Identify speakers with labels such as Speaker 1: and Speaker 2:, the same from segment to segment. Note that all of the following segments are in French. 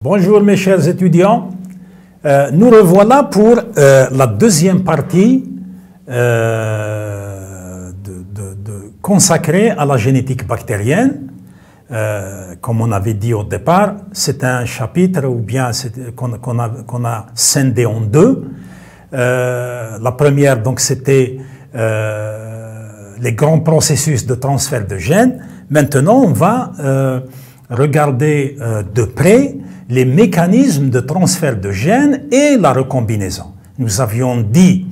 Speaker 1: Bonjour mes chers étudiants, nous revoilà pour la deuxième partie consacrée à la génétique bactérienne. Comme on avait dit au départ, c'est un chapitre ou bien qu'on a scindé en deux. La première, donc, c'était les grands processus de transfert de gènes. Maintenant, on va regarder de près les mécanismes de transfert de gènes et la recombinaison. Nous avions dit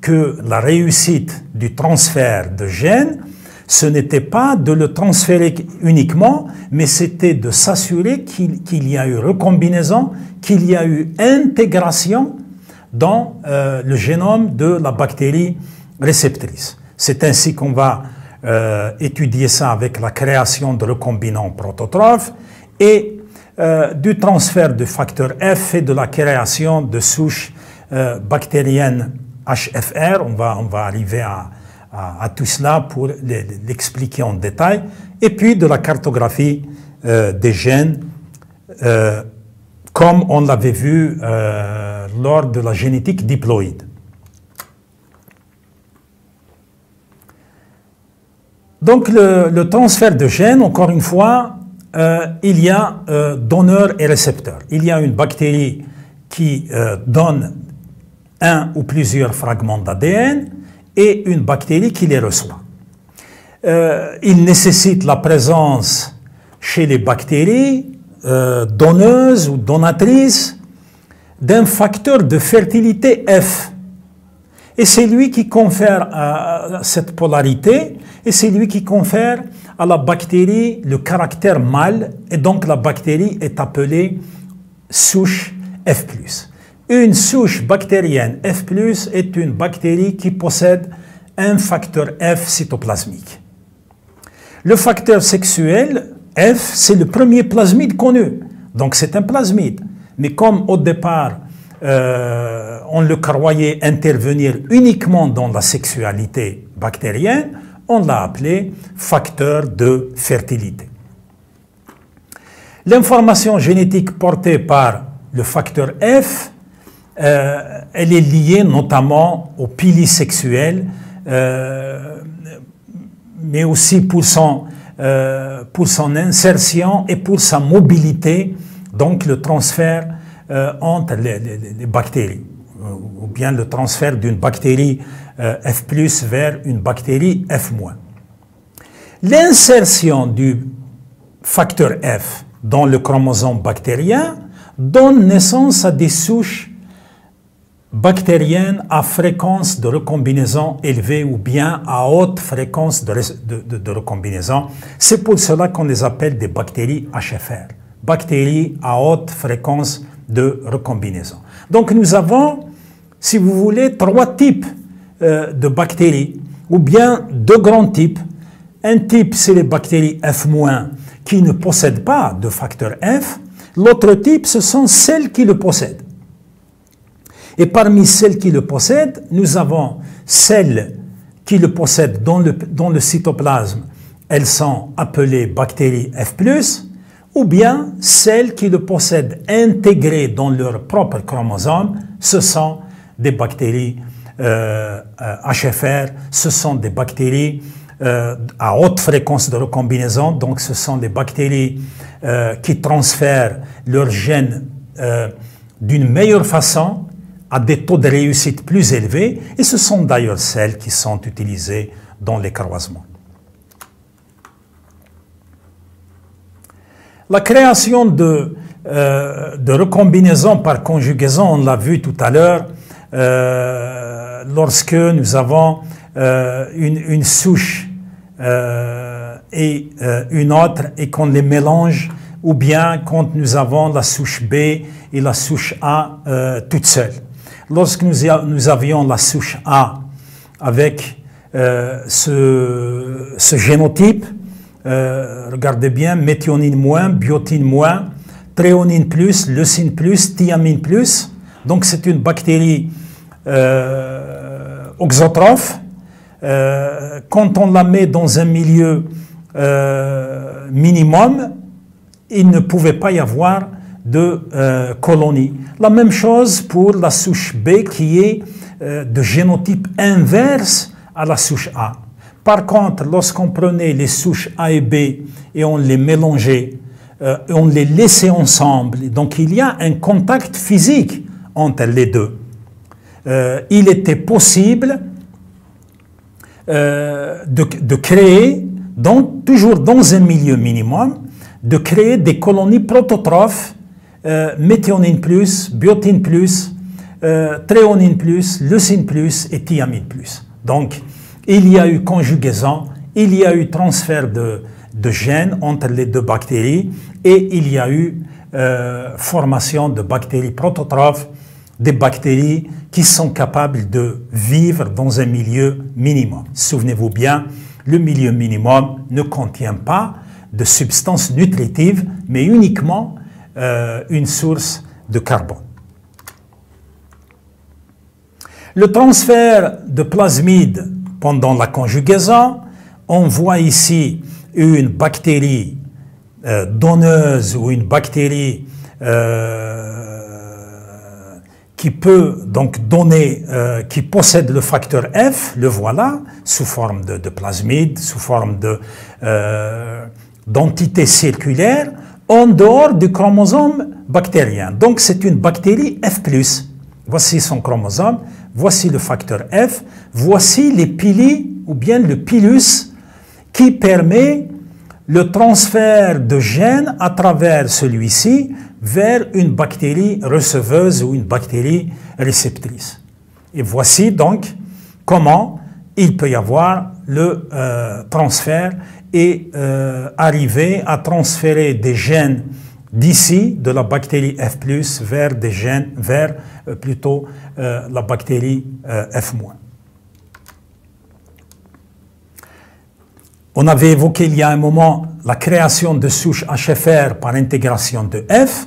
Speaker 1: que la réussite du transfert de gènes, ce n'était pas de le transférer uniquement, mais c'était de s'assurer qu'il y a eu recombinaison, qu'il y a eu intégration dans le génome de la bactérie réceptrice. C'est ainsi qu'on va étudier ça avec la création de recombinants prototrophes et du transfert du facteur F et de la création de souches bactériennes HFR. On va arriver à tout cela pour l'expliquer en détail. Et puis de la cartographie des gènes, comme on l'avait vu lors de la génétique diploïde. Donc le transfert de gènes, encore une fois, il y a donneur et récepteur. Il y a une bactérie qui donne un ou plusieurs fragments d'ADN et une bactérie qui les reçoit. Il nécessite la présence chez les bactéries donneuses ou donatrices d'un facteur de fertilité F. Et c'est lui qui confère cette polarité, et c'est lui qui confère à la bactérie le caractère mâle, et donc la bactérie est appelée souche F+. Une souche bactérienne F+, est une bactérie qui possède un facteur F cytoplasmique. Le facteur sexuel F, c'est le premier plasmide connu, donc c'est un plasmide. Mais comme au départ, on le croyait intervenir uniquement dans la sexualité bactérienne, on l'a appelé facteur de fertilité. L'information génétique portée par le facteur F, elle est liée notamment au pili sexuel, mais aussi pour son insertion et pour sa mobilité, donc le transfert entre les bactéries, ou bien le transfert d'une bactérie F+ vers une bactérie F-. L'insertion du facteur F dans le chromosome bactérien donne naissance à des souches bactériennes à fréquence de recombinaison élevée ou bien à haute fréquence de recombinaison. C'est pour cela qu'on les appelle des bactéries HFR, bactéries à haute fréquence de recombinaison. Donc nous avons, si vous voulez, trois types de bactéries, ou bien deux grands types. Un type, c'est les bactéries F- qui ne possèdent pas de facteur F. L'autre type, ce sont celles qui le possèdent. Et parmi celles qui le possèdent, nous avons celles qui le possèdent dans le cytoplasme. Elles sont appelées bactéries F+, ou bien celles qui le possèdent intégrées dans leur propre chromosome. Ce sont des bactéries HFR, ce sont des bactéries à haute fréquence de recombinaison, donc ce sont des bactéries qui transfèrent leurs gènes d'une meilleure façon, à des taux de réussite plus élevés, et ce sont d'ailleurs celles qui sont utilisées dans les croisements. La création de recombinaison par conjugaison, on l'a vu tout à l'heure, lorsque nous avons une souche et une autre et qu'on les mélange, ou bien quand nous avons la souche B et la souche A toutes seules. Lorsque nous avions la souche A avec ce génotype, regardez bien, méthionine moins, biotine moins, tréonine plus, leucine plus, thiamine plus. Donc c'est une bactérie auxotrophe. Quand on la met dans un milieu minimum, il ne pouvait pas y avoir de colonies. La même chose pour la souche B qui est de génotype inverse à la souche A. Par contre, lorsqu'on prenait les souches A et B et on les mélangeait, on les laissait ensemble, donc il y a un contact physique entre les deux. Il était possible de créer, toujours dans un milieu minimum, de créer des colonies prototrophes, méthionine plus, biotine plus, tréonine plus, leucine plus et thiamine plus. Donc, il y a eu conjugaison, il y a eu transfert de gènes entre les deux bactéries et il y a eu formation de bactéries prototrophes, des bactéries qui sont capables de vivre dans un milieu minimum. Souvenez-vous bien, le milieu minimum ne contient pas de substances nutritives, mais uniquement une source de carbone. Le transfert de plasmides pendant la conjugaison, on voit ici une bactérie donneuse ou une bactérie qui peut donc donner, qui possède le facteur F, le voilà, sous forme de plasmide, sous forme d'entité circulaire, en dehors du chromosome bactérien. Donc c'est une bactérie F+. Voici son chromosome, voici le facteur F, voici les pili ou bien le pilus qui permet le transfert de gènes à travers celui-ci vers une bactérie receveuse ou une bactérie réceptrice. Et voici donc comment il peut y avoir le transfert et arriver à transférer des gènes d'ici, de la bactérie F+, vers des gènes, vers plutôt la bactérie F-. On avait évoqué il y a un moment la création de souches HFR par intégration de F.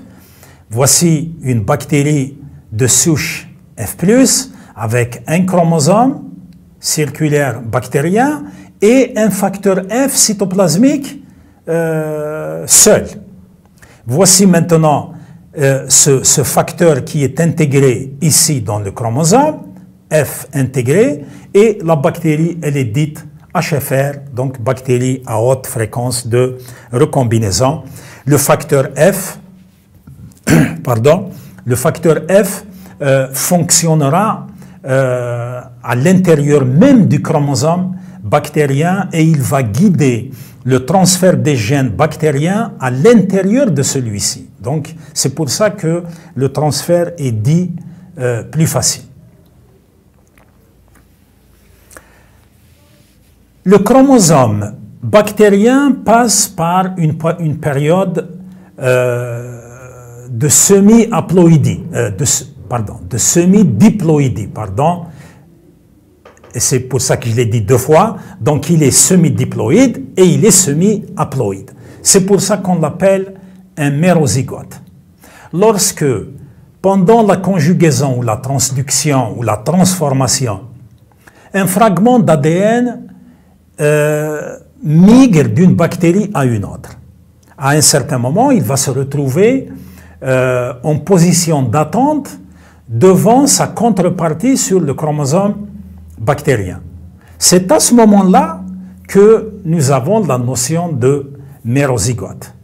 Speaker 1: Voici une bactérie de souche F+, avec un chromosome circulaire bactérien et un facteur F cytoplasmique seul. Voici maintenant ce facteur qui est intégré ici dans le chromosome, F intégré, et la bactérie, elle est dite HFR, donc bactérie à haute fréquence de recombinaison. Le facteur F, le facteur F fonctionnera à l'intérieur même du chromosome bactérien et il va guider le transfert des gènes bactériens à l'intérieur de celui-ci. Donc, c'est pour ça que le transfert est dit plus facile. Le chromosome bactérien passe par une période de semi-haploïdie, de semi-diploïdie, et c'est pour ça que je l'ai dit deux fois. Donc il est semi-diploïde et il est semi-haploïde. C'est pour ça qu'on l'appelle un mérozygote. Lorsque, pendant la conjugaison ou la transduction ou la transformation, un fragment d'ADN migre d'une bactérie à une autre, à un certain moment, il va se retrouver en position d'attente devant sa contrepartie sur le chromosome bactérien. C'est à ce moment-là que nous avons la notion de mérozygote.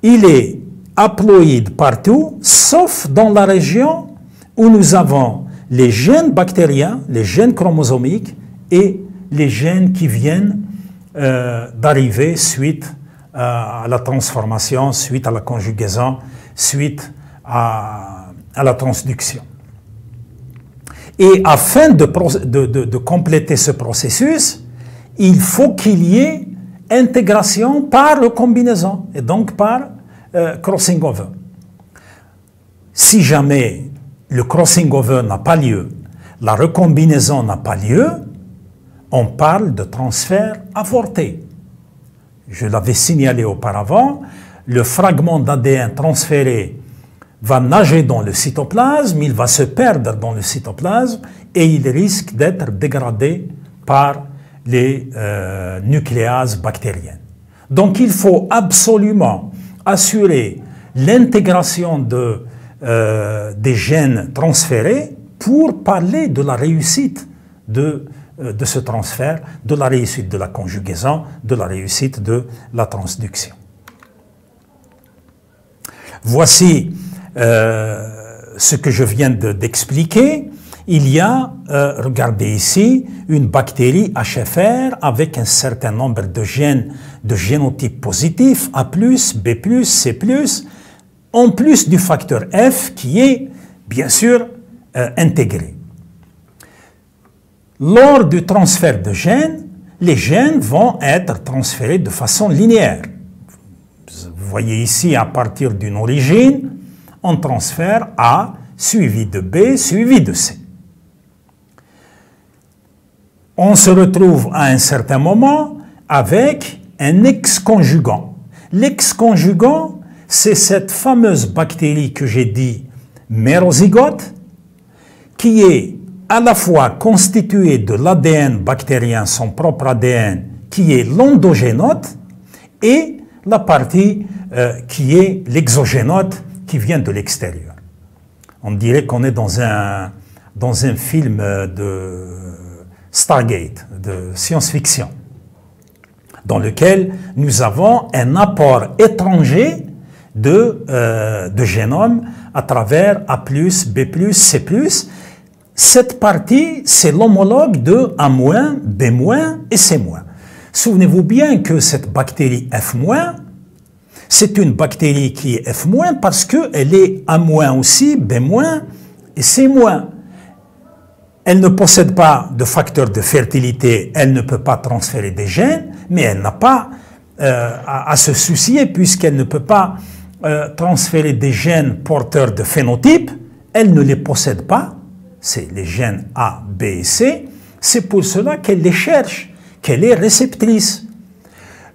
Speaker 1: Il est haploïde partout, sauf dans la région où nous avons les gènes bactériens, les gènes chromosomiques et les gènes qui viennent d'arriver suite à la transformation, suite à la conjugaison, suite à la transduction. Et afin de compléter ce processus, il faut qu'il y ait intégration par recombinaison et donc par crossing over. Si jamais le crossing over n'a pas lieu, la recombinaison n'a pas lieu, on parle de transfert avorté. Je l'avais signalé auparavant, le fragment d'ADN transféré va nager dans le cytoplasme, il va se perdre dans le cytoplasme et il risque d'être dégradé par les nucléases bactériennes. Donc il faut absolument assurer l'intégration des gènes transférés pour parler de la réussite de ce transfert, de la réussite de la conjugaison, de la réussite de la transduction. Voici ce que je viens d'expliquer. Il y a, regardez ici, une bactérie HFR avec un certain nombre de gènes de génotype positif, A+, B+, C+, en plus du facteur F qui est, bien sûr, intégré. Lors du transfert de gènes, les gènes vont être transférés de façon linéaire. Vous voyez ici, à partir d'une origine, on transfère A, suivi de B, suivi de C. On se retrouve à un certain moment avec un ex-conjugant. L'ex-conjugant, c'est cette fameuse bactérie que j'ai dit mérozygote, qui est à la fois constituée de l'ADN bactérien, son propre ADN, qui est l'endogénote, et la partie qui est l'exogénote, qui vient de l'extérieur. On dirait qu'on est dans un film de Stargate, de science-fiction, dans lequel nous avons un apport étranger de génome à travers A+, B+, C+. Cette partie, c'est l'homologue de A-, B- et C-. Souvenez-vous bien que cette bactérie F-, c'est une bactérie qui est F- parce qu'elle est A- aussi, B- et C-. Elle ne possède pas de facteur de fertilité, elle ne peut pas transférer des gènes, mais elle n'a pas à se soucier puisqu'elle ne peut pas transférer des gènes porteurs de phénotypes, elle ne les possède pas, c'est les gènes A, B et C, c'est pour cela qu'elle les cherche, qu'elle est réceptrice.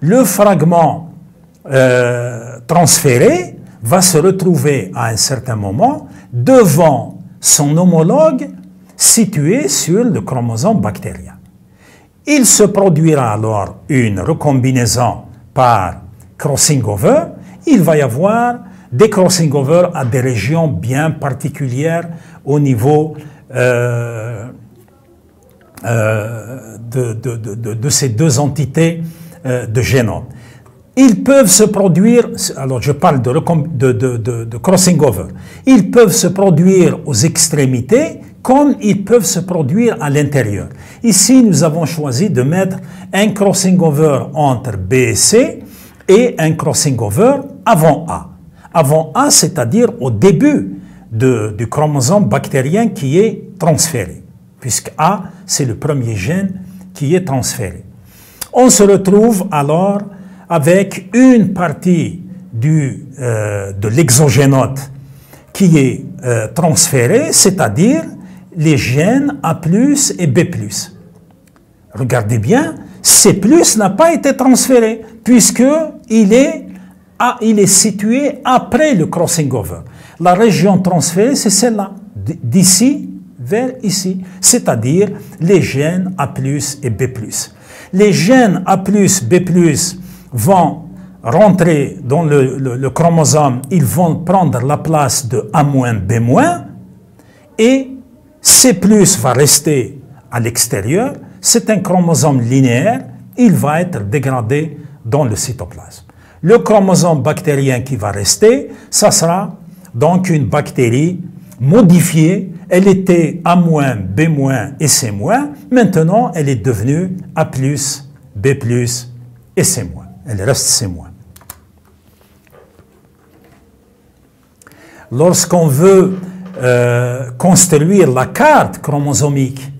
Speaker 1: Le fragment transféré va se retrouver à un certain moment devant son homologue situé sur le chromosome bactérien. Il se produira alors une recombinaison par crossing over. Il va y avoir des crossing over à des régions bien particulières au niveau de ces deux entités de génome. Ils peuvent se produire, alors je parle de crossing over, ils peuvent se produire aux extrémités comme ils peuvent se produire à l'intérieur. Ici, nous avons choisi de mettre un crossing over entre B et C et un crossing over avant A. Avant A, c'est-à-dire au début du chromosome bactérien qui est transféré, puisque A, c'est le premier gène qui est transféré. On se retrouve alors avec une partie de l'exogénote qui est transférée, c'est-à-dire les gènes A+, et B+. Regardez bien, C+, n'a pas été transféré, puisqu'il est situé après le crossing over. La région transférée, c'est celle-là, d'ici vers ici, c'est-à-dire les gènes A+, et B+. Les gènes A+, B+, vont rentrer dans le chromosome, ils vont prendre la place de A-, B-, et C+, va rester à l'extérieur. C'est un chromosome linéaire, il va être dégradé dans le cytoplasme. Le chromosome bactérien qui va rester, ça sera donc une bactérie modifiée. Elle était A-, B- et C-. Maintenant, elle est devenue A+, B+, et C-. Elle reste C-. Lorsqu'on veut construire la carte chromosomique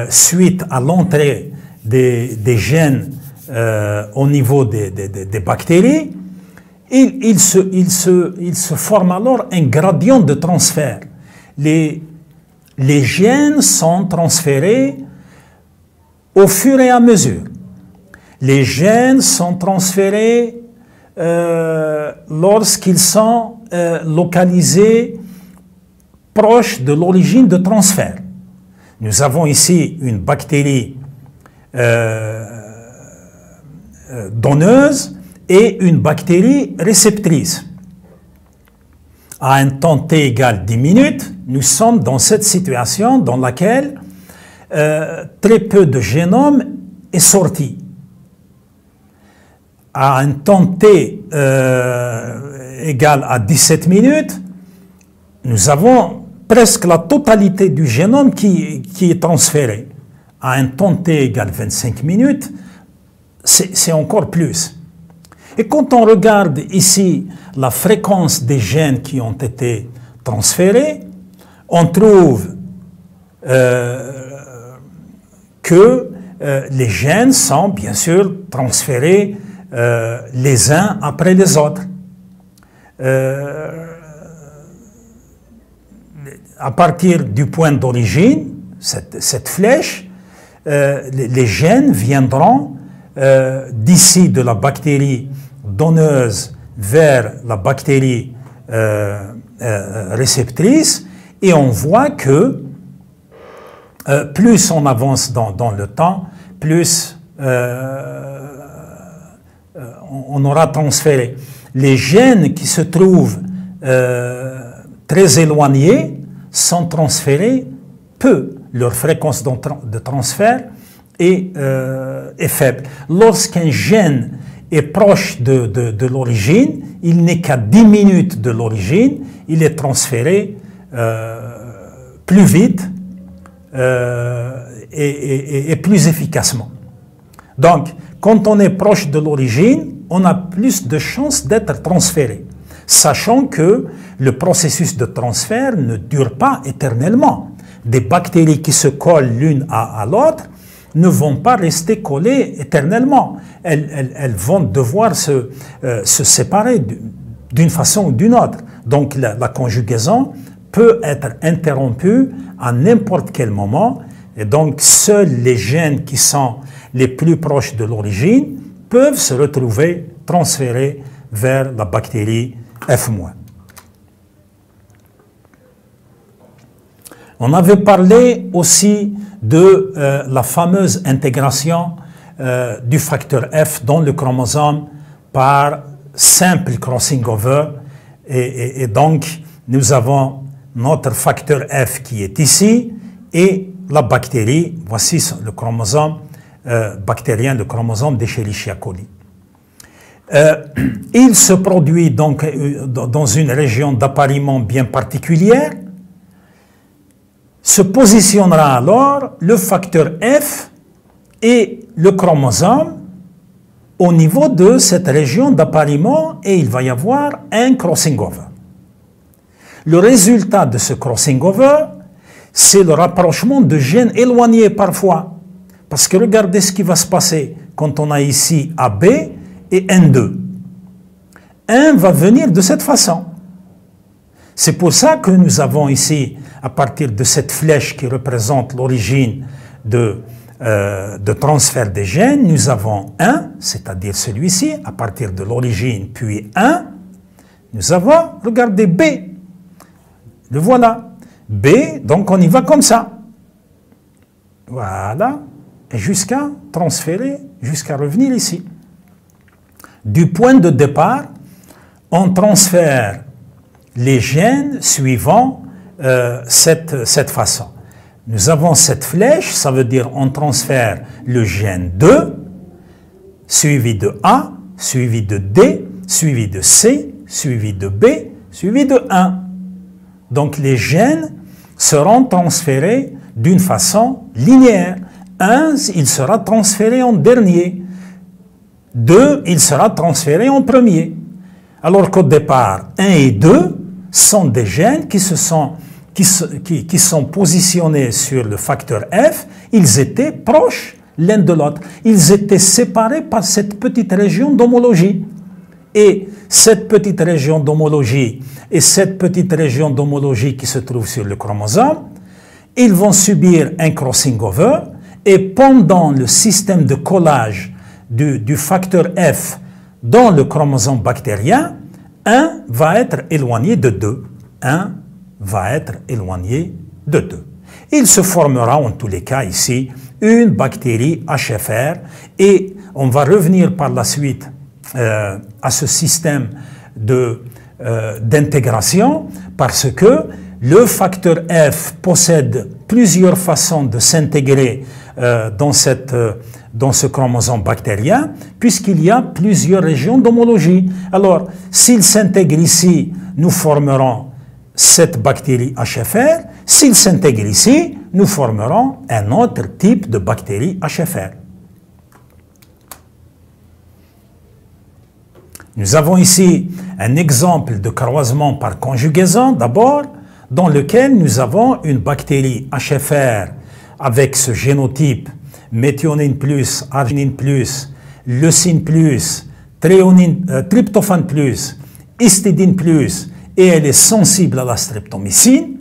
Speaker 1: suite à l'entrée des gènes au niveau des bactéries, il se forme alors un gradient de transfert. Les gènes sont transférés au fur et à mesure. Les gènes sont transférés lorsqu'ils sont localisés proches de l'origine de transfert. Nous avons ici une bactérie donneuse et une bactérie réceptrice. à un temps t égale 10 minutes, nous sommes dans cette situation dans laquelle très peu de génome est sorti. À un temps t égale à 17 minutes, nous avons presque la totalité du génome qui est transféré. À un temps t égale 25 minutes, c'est encore plus. Et quand on regarde ici la fréquence des gènes qui ont été transférés, on trouve que les gènes sont bien sûr transférés les uns après les autres. À partir du point d'origine, cette flèche, les gènes viendront d'ici de la bactérie donneuse vers la bactérie réceptrice, et on voit que plus on avance dans le temps, plus on aura transféré. Les gènes qui se trouvent très éloignés sont transférés peu. Leur fréquence de transfert est faible. Lorsqu'un gène est proche de l'origine, il n'est qu'à 10 minutes de l'origine, il est transféré plus vite et plus efficacement. Donc, quand on est proche de l'origine, on a plus de chances d'être transféré, sachant que le processus de transfert ne dure pas éternellement. Des bactéries qui se collent l'une à l'autre ne vont pas rester collées éternellement. Elles vont devoir se séparer d'une façon ou d'une autre. Donc la conjugaison peut être interrompue à n'importe quel moment, et donc seuls les gènes qui sont les plus proches de l'origine peuvent se retrouver transférés vers la bactérie F-. On avait parlé aussi de la fameuse intégration du facteur F dans le chromosome par simple crossing over, et donc nous avons notre facteur F qui est ici et la bactérie. Voici le chromosome bactérien, le chromosome d'Escherichia coli. Il se produit donc dans une région d'appariement bien particulière. Se positionnera alors le facteur F et le chromosome au niveau de cette région d'appariement, et il va y avoir un crossing over. Le résultat de ce crossing over, c'est le rapprochement de gènes éloignés parfois. Parce que regardez ce qui va se passer quand on a ici AB et N2. Un va venir de cette façon. C'est pour ça que nous avons ici, à partir de cette flèche qui représente l'origine de transfert des gènes, nous avons 1, c'est-à-dire celui-ci, à partir de l'origine, puis 1. Nous avons, regardez, B. Le voilà. B, donc on y va comme ça. Voilà. Et jusqu'à transférer, jusqu'à revenir ici. Du point de départ, on transfère les gènes suivant cette façon. Nous avons cette flèche, ça veut dire on transfère le gène 2, suivi de A, suivi de D, suivi de C, suivi de B, suivi de 1. Donc les gènes seront transférés d'une façon linéaire. 1, il sera transféré en dernier. 2, il sera transféré en premier. Alors qu'au départ, 1 et 2 sont des gènes qui sont positionnés sur le facteur F. Ils étaient proches l'un de l'autre. Ils étaient séparés par cette petite région d'homologie. Et cette petite région d'homologie et cette petite région d'homologie qui se trouve sur le chromosome, ils vont subir un crossing over, et pendant le système de collage du facteur F dans le chromosome bactérien, 1 va être éloigné de 2. 1 va être éloigné de 2. Il se formera en tous les cas ici une bactérie HFR, et on va revenir par la suite à ce système de d'intégration parce que le facteur F possède plusieurs façons de s'intégrer dans ce chromosome bactérien, puisqu'il y a plusieurs régions d'homologie. Alors, s'il s'intègre ici, nous formerons cette bactérie HFR. S'il s'intègre ici, nous formerons un autre type de bactérie HFR. Nous avons ici un exemple de croisement par conjugaison, d'abord, dans lequel nous avons une bactérie HFR avec ce génotype méthionine plus, arginine plus, leucine plus, tryptophane plus, histidine plus, et elle est sensible à la streptomycine,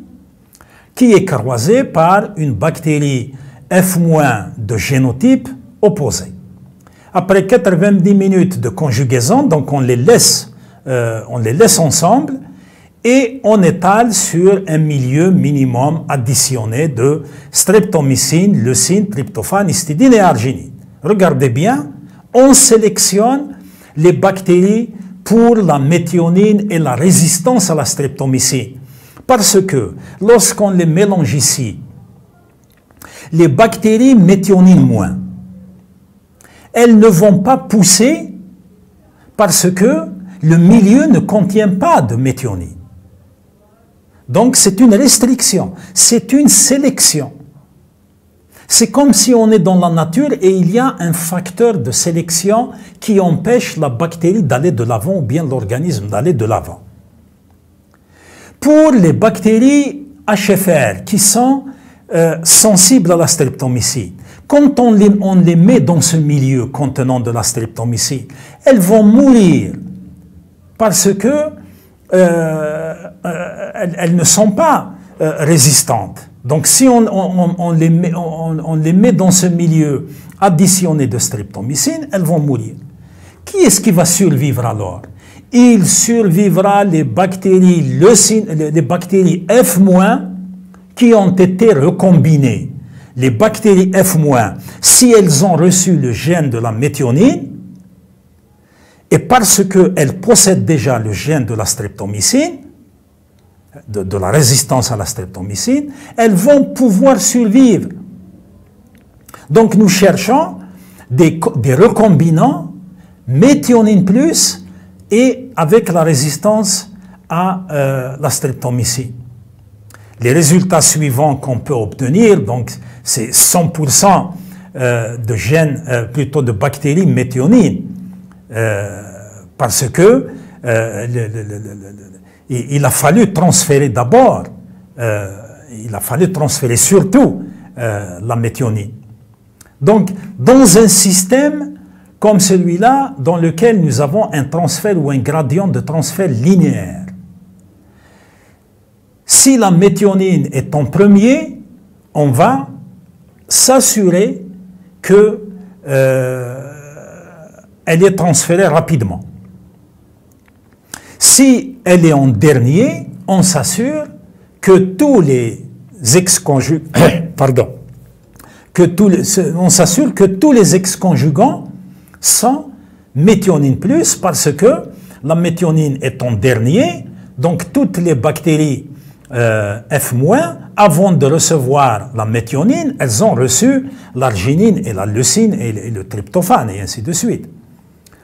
Speaker 1: qui est croisée par une bactérie F- de génotype opposé. Après 90 minutes de conjugaison, donc on les laisse ensemble et on étale sur un milieu minimum additionné de streptomycine, leucine, tryptophane, histidine et arginine. Regardez bien, on sélectionne les bactéries pour la méthionine et la résistance à la streptomycine. Parce que lorsqu'on les mélange ici, les bactéries méthionine moins, elles ne vont pas pousser parce que le milieu ne contient pas de méthionine. Donc c'est une restriction, c'est une sélection. C'est comme si on est dans la nature et il y a un facteur de sélection qui empêche la bactérie d'aller de l'avant ou bien l'organisme d'aller de l'avant. Pour les bactéries HFR qui sont sensibles à la streptomycine, quand on les met dans ce milieu contenant de la streptomycine, elles vont mourir parce que elles ne sont pas résistantes. Donc si on les met dans ce milieu additionné de streptomycine, elles vont mourir. Qui est-ce qui va survivre alors? Il survivra les bactéries F- qui ont été recombinées. Les bactéries F-, si elles ont reçu le gène de la méthionine, et parce qu'elles possèdent déjà le gène de la streptomycine, de la résistance à la streptomycine, elles vont pouvoir survivre. Donc nous cherchons des recombinants méthionine plus et avec la résistance à la streptomycine. Les résultats suivants qu'on peut obtenir, donc c'est 100% de gènes, plutôt de bactéries méthionine, parce que il a fallu transférer d'abord, il a fallu transférer surtout la méthionine. Donc, dans un système comme celui-là, dans lequel nous avons un transfert ou un gradient de transfert linéaire, si la méthionine est en premier, on va s'assurer que elle est transférée rapidement. Si elle est en dernier, on s'assure que tous les ex-conjuguants, on s'assure que tous les ex-conjugants sont méthionine plus parce que la méthionine est en dernier, donc toutes les bactéries F-, avant de recevoir la méthionine, elles ont reçu l'arginine et la leucine et le tryptophane et ainsi de suite.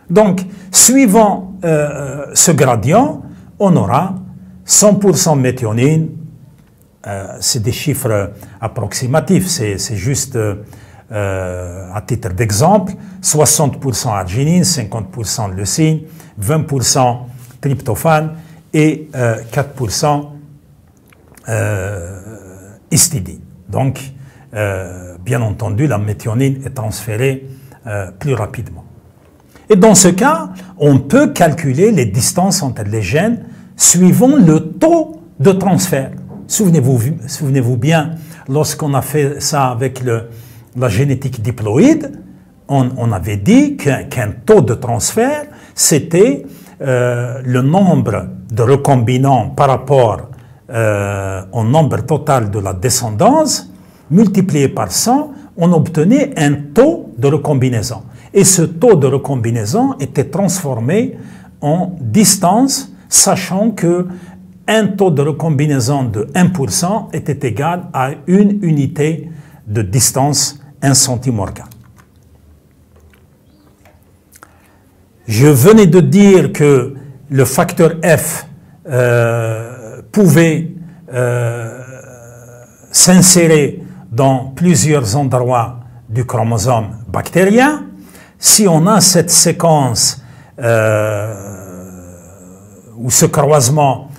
Speaker 1: Donc, suivant ce gradient, on aura 100% méthionine, c'est des chiffres approximatifs, c'est juste à titre d'exemple, 60% arginine, 50% leucine, 20% tryptophane et 4% histidine. Donc, bien entendu, la méthionine est transférée plus rapidement. Et dans ce cas, on peut calculer les distances entre les gènes suivant le taux de transfert. Souvenez-vous bien, lorsqu'on a fait ça avec la génétique diploïde, on avait dit qu'un taux de transfert, c'était le nombre de recombinants par rapport au nombre total de la descendance, multiplié par 100, on obtenait un taux de recombinaison. Et ce taux de recombinaison était transformé en distance sachant que un taux de recombinaison de 1% était égal à une unité de distance 1 centimorga. Je venais de dire que le facteur F pouvait s'insérer dans plusieurs endroits du chromosome bactérien. Si on a cette séquence ou ce croisement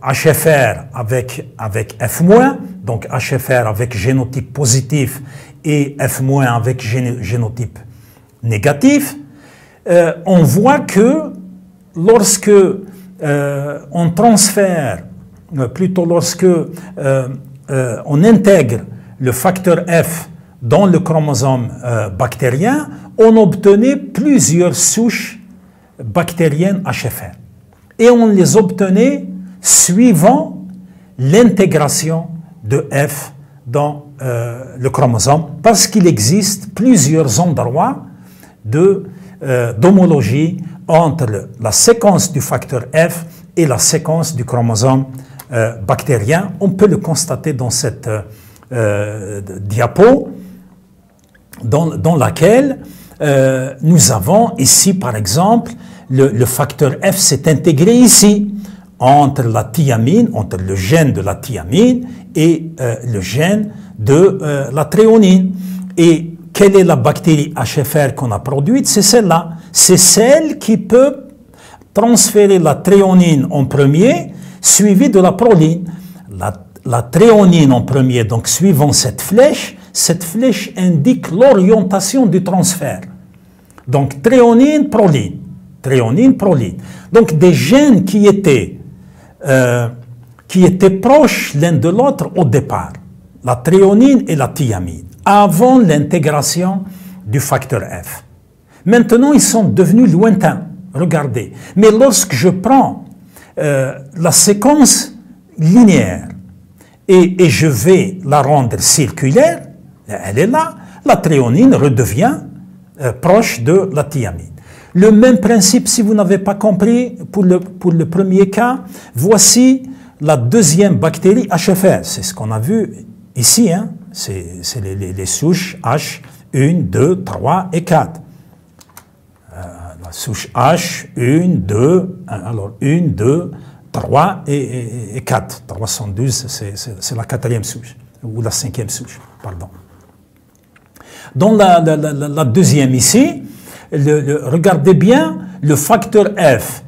Speaker 1: HFR avec F-, donc HFR avec génotype positif et F- avec génotype négatif, on voit que lorsque on transfère, plutôt lorsque on intègre le facteur F dans le chromosome bactérien, on obtenait plusieurs souches bactériennes HFR. Et on les obtenait suivant l'intégration de F dans le chromosome, parce qu'il existe plusieurs endroits d'homologie entre la séquence du facteur F et la séquence du chromosome bactérien. On peut le constater dans cette diapo, dans laquelle nous avons ici, par exemple, le facteur F s'est intégré ici, entre la thiamine, entre le gène de la thiamine et le gène de la thréonine. Et quelle est la bactérie HFR qu'on a produite? C'est celle-là. C'est celle qui peut transférer la thréonine en premier, suivie de la proline. La thréonine en premier, donc suivant cette flèche indique l'orientation du transfert. Donc thréonine, proline. Thréonine, proline. Donc des gènes qui étaient proches l'un de l'autre au départ. La thréonine et la thiamine, avant l'intégration du facteur F. Maintenant, ils sont devenus lointains. Regardez. Mais lorsque je prends la séquence linéaire et je vais la rendre circulaire, elle est là, la thréonine redevient proche de la thiamine. Le même principe, si vous n'avez pas compris, pour le premier cas, voici la deuxième bactérie HFR. C'est ce qu'on a vu ici, hein? C'est les souches H, 1, 2, 3 et 4. La souche H, 1, 2, alors 1, 2, 3 et 4. 312, c'est la quatrième souche, ou la cinquième souche, pardon. Dans la deuxième ici, regardez bien, le facteur F,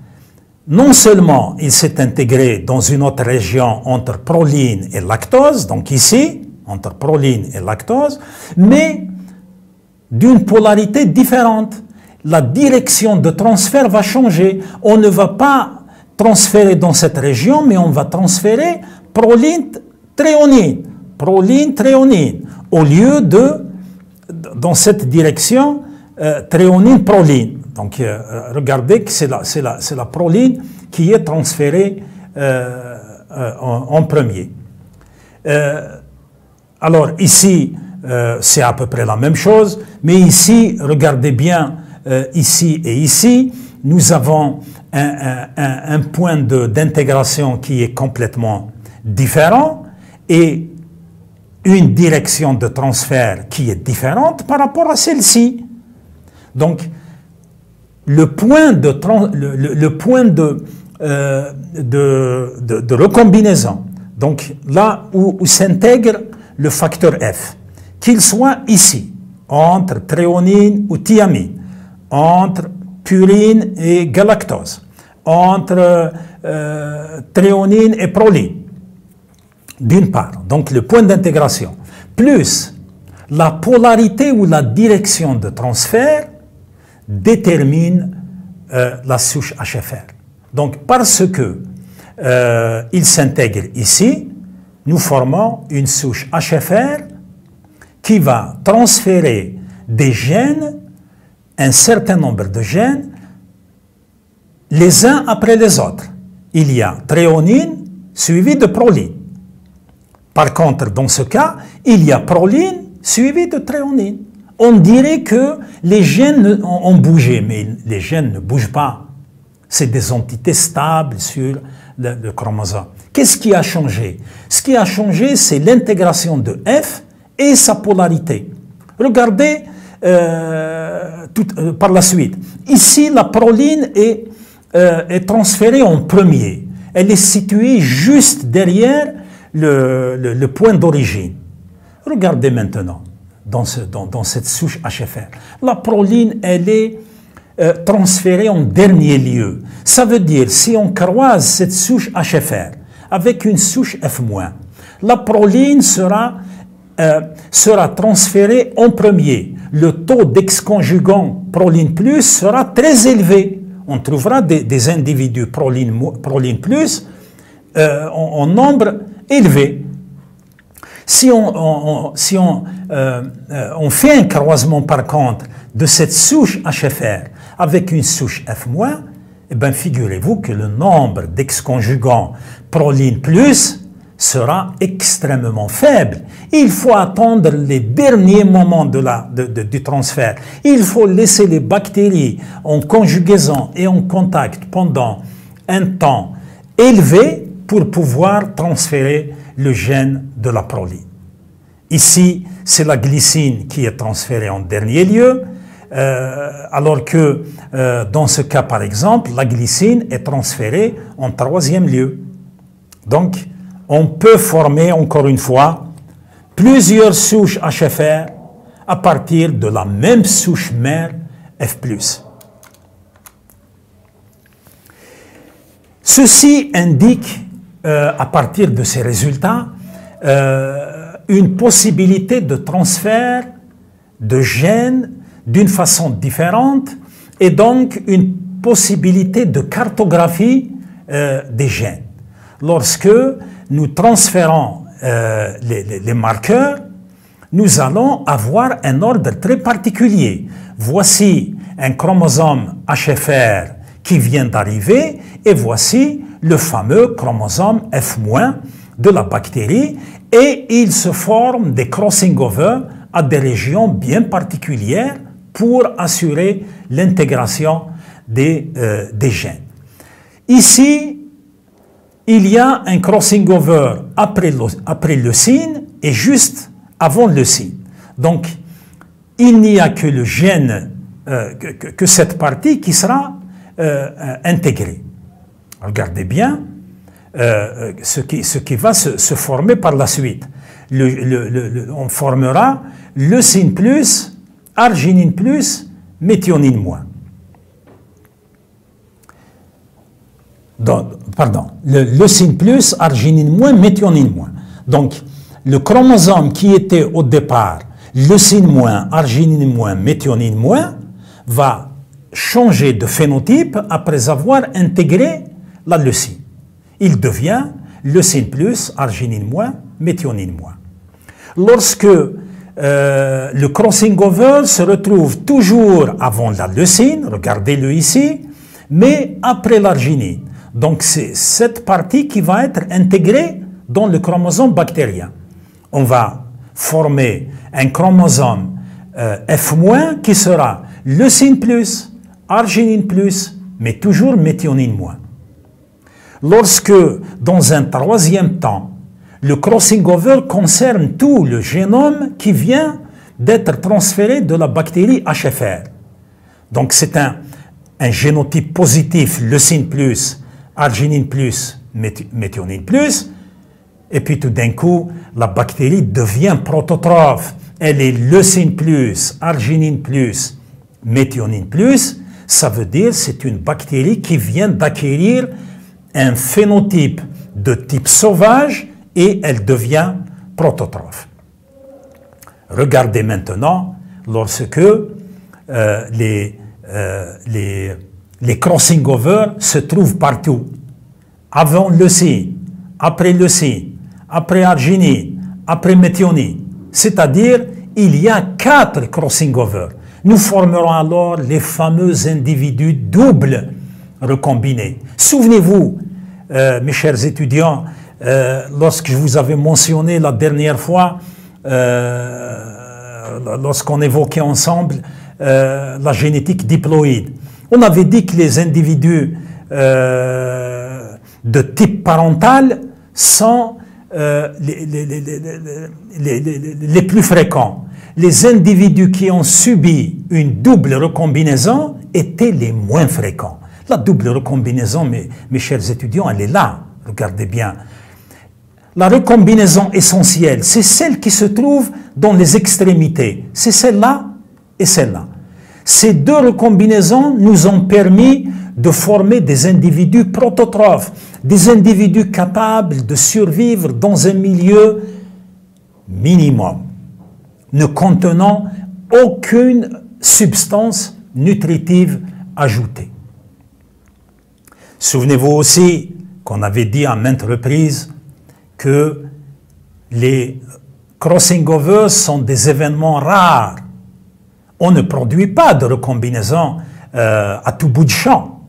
Speaker 1: non seulement il s'est intégré dans une autre région entre proline et lactose, donc ici, entre proline et lactose, mais d'une polarité différente. La direction de transfert va changer. On ne va pas transférer dans cette région, mais on va transférer proline-thréonine, proline-thréonine, au lieu de, dans cette direction, thréonine-proline. Donc, regardez que c'est la proline qui est transférée en premier. Alors, ici, c'est à peu près la même chose, mais ici, regardez bien, ici et ici, nous avons un point d'intégration qui est complètement différent et une direction de transfert qui est différente par rapport à celle-ci. Donc, le point de recombinaison, donc là où s'intègre le facteur F, qu'il soit ici, entre thréonine ou thiamine, entre purine et galactose, entre thréonine et proline, d'une part, donc le point d'intégration, plus la polarité ou la direction de transfert détermine la souche HFR. Donc, parce que il s'intègre ici, nous formons une souche HFR qui va transférer des gènes, un certain nombre de gènes, les uns après les autres. Il y a thréonine suivi de proline. Par contre, dans ce cas, il y a proline suivi de thréonine. On dirait que les gènes ont bougé, mais les gènes ne bougent pas. C'est des entités stables sur le chromosome. Qu'est-ce qui a changé? Ce qui a changé, c'est l'intégration de F et sa polarité. Regardez par la suite. Ici, la proline est transférée en premier. Elle est située juste derrière le point d'origine. Regardez maintenant dans cette souche HFR. La proline, elle est transférée en dernier lieu. Ça veut dire, si on croise cette souche HFR avec une souche F-, la proline sera transférée en premier. Le taux d'exconjugant proline plus sera très élevé. On trouvera des individus proline plus en nombre élevé. Si on fait un croisement par contre de cette souche HFR avec une souche F-, eh bien figurez-vous que le nombre d'exconjugants proline plus sera extrêmement faible. Il faut attendre les derniers moments du transfert. Il faut laisser les bactéries en conjugaison et en contact pendant un temps élevé pour pouvoir transférer le gène de la proline. Ici, c'est la glycine qui est transférée en dernier lieu, alors que dans ce cas, par exemple, la glycine est transférée en troisième lieu. Donc, on peut former, encore une fois, plusieurs souches HFR à partir de la même souche mère F+. Ceci indique, à partir de ces résultats, une possibilité de transfert de gènes d'une façon différente et donc une possibilité de cartographie des gènes. Lorsque nous transférons les marqueurs, nous allons avoir un ordre très particulier. Voici un chromosome HFR qui vient d'arriver et voici le fameux chromosome F- de la bactérie et il se forme des crossing-over à des régions bien particulières pour assurer l'intégration des gènes. Ici, il y a un crossing-over après leucine et juste avant leucine. Donc, il n'y a que le gène, que cette partie qui sera intégrée. Regardez bien ce qui va se former par la suite. On formera leucine plus, arginine plus, méthionine moins. Leucine plus, arginine moins, méthionine moins. Donc, le chromosome qui était au départ leucine moins, arginine moins, méthionine moins, va changer de phénotype après avoir intégré la leucine. Il devient leucine plus, arginine moins, méthionine moins. Lorsque le crossing over se retrouve toujours avant la leucine, regardez-le ici, mais après l'arginine. Donc c'est cette partie qui va être intégrée dans le chromosome bactérien. On va former un chromosome F- qui sera leucine plus, arginine plus, mais toujours méthionine moins. Lorsque, dans un troisième temps, le crossing over concerne tout le génome qui vient d'être transféré de la bactérie HFR. Donc c'est un génotype positif, leucine plus, arginine plus, méthionine plus, et puis tout d'un coup, la bactérie devient prototrophe. Elle est leucine plus, arginine plus, méthionine plus. Ça veut dire que c'est une bactérie qui vient d'acquérir un phénotype de type sauvage et elle devient prototrophe. Regardez maintenant lorsque les crossing-over se trouvent partout. Avant leucine, après leucine, après arginine, après méthionine. C'est-à-dire, il y a 4 crossing-over. Nous formerons alors les fameux individus doubles recombinés. Souvenez-vous, mes chers étudiants, lorsque je vous avais mentionné la dernière fois, lorsqu'on évoquait ensemble la génétique diploïde, on avait dit que les individus de type parental sont les plus fréquents. Les individus qui ont subi une double recombinaison étaient les moins fréquents. La double recombinaison, mes chers étudiants, elle est là. Regardez bien. La recombinaison essentielle, c'est celle qui se trouve dans les extrémités. C'est celle-là et celle-là. Ces deux recombinaisons nous ont permis de former des individus prototrophes, des individus capables de survivre dans un milieu minimum, ne contenant aucune substance nutritive ajoutée. Souvenez-vous aussi qu'on avait dit à maintes reprises que les crossing-overs sont des événements rares. On ne produit pas de recombinaison à tout bout de champ.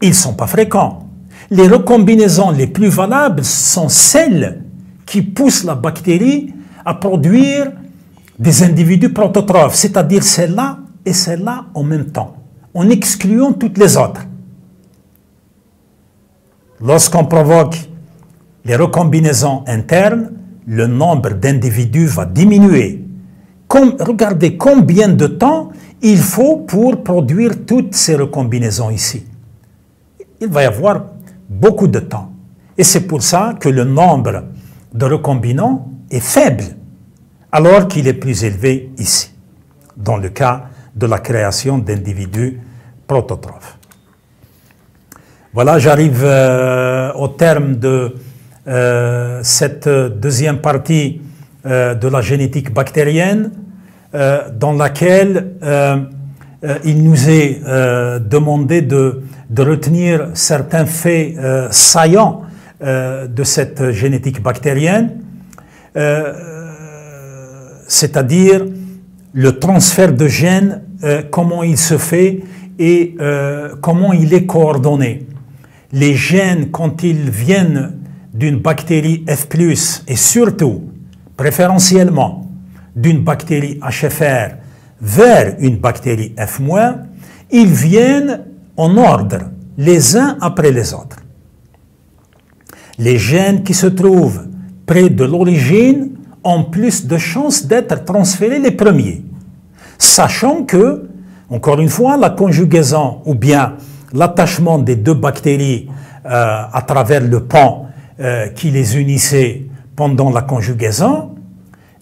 Speaker 1: Ils ne sont pas fréquents. Les recombinaisons les plus valables sont celles qui poussent la bactérie à produire des individus prototrophes, c'est-à-dire celle-là et celle-là en même temps, en excluant toutes les autres. Lorsqu'on provoque les recombinaisons internes, le nombre d'individus va diminuer. Regardez combien de temps il faut pour produire toutes ces recombinaisons ici. Il va y avoir beaucoup de temps. Et c'est pour ça que le nombre de recombinants est faible, alors qu'il est plus élevé ici, dans le cas de la création d'individus prototrophes. Voilà, j'arrive au terme de cette deuxième partie de la génétique bactérienne, dans laquelle il nous est demandé de retenir certains faits saillants de cette génétique bactérienne, c'est-à-dire le transfert de gènes, comment il se fait et comment il est coordonné. Les gènes, quand ils viennent d'une bactérie F+, et surtout, préférentiellement, d'une bactérie HFR vers une bactérie F-, ils viennent en ordre, les uns après les autres. Les gènes qui se trouvent près de l'origine ont plus de chances d'être transférés les premiers, sachant que, encore une fois, la conjugaison ou bien l'attachement des deux bactéries à travers le pont qui les unissait pendant la conjugaison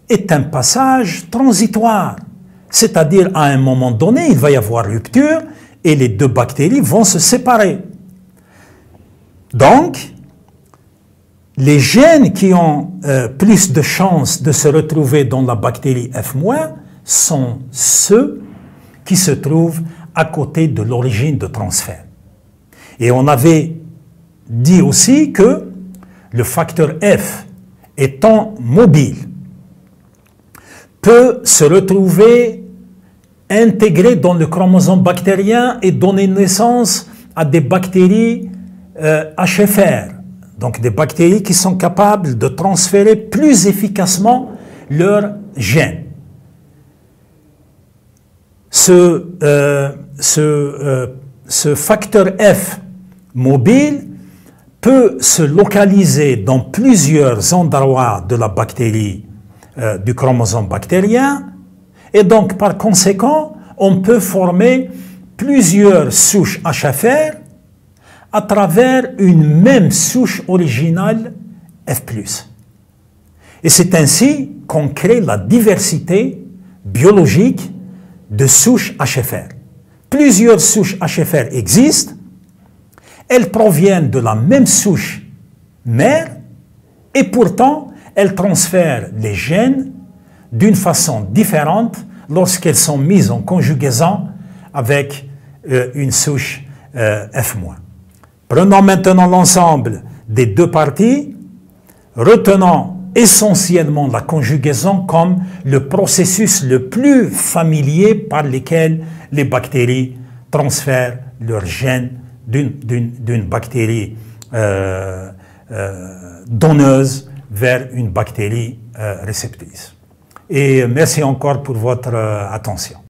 Speaker 1: est un passage transitoire. C'est-à-dire, à un moment donné, il va y avoir rupture et les deux bactéries vont se séparer. Donc, les gènes qui ont plus de chances de se retrouver dans la bactérie F- sont ceux qui se trouvent à côté de l'origine de transfert. Et on avait dit aussi que le facteur F, étant mobile, peut se retrouver intégré dans le chromosome bactérien et donner naissance à des bactéries HFR, donc des bactéries qui sont capables de transférer plus efficacement leurs gènes. Ce facteur F mobile peut se localiser dans plusieurs endroits de la bactérie, du chromosome bactérien, et donc par conséquent, on peut former plusieurs souches HFR à travers une même souche originale F+. Et c'est ainsi qu'on crée la diversité biologique de souches HFR. Plusieurs souches HFR existent, elles proviennent de la même souche mère et pourtant elles transfèrent les gènes d'une façon différente lorsqu'elles sont mises en conjugaison avec une souche F-. Prenons maintenant l'ensemble des deux parties, retenons essentiellement la conjugaison comme le processus le plus familier par lequel les bactéries transfèrent leurs gènes d'une bactérie donneuse vers une bactérie réceptrice. Et merci encore pour votre attention.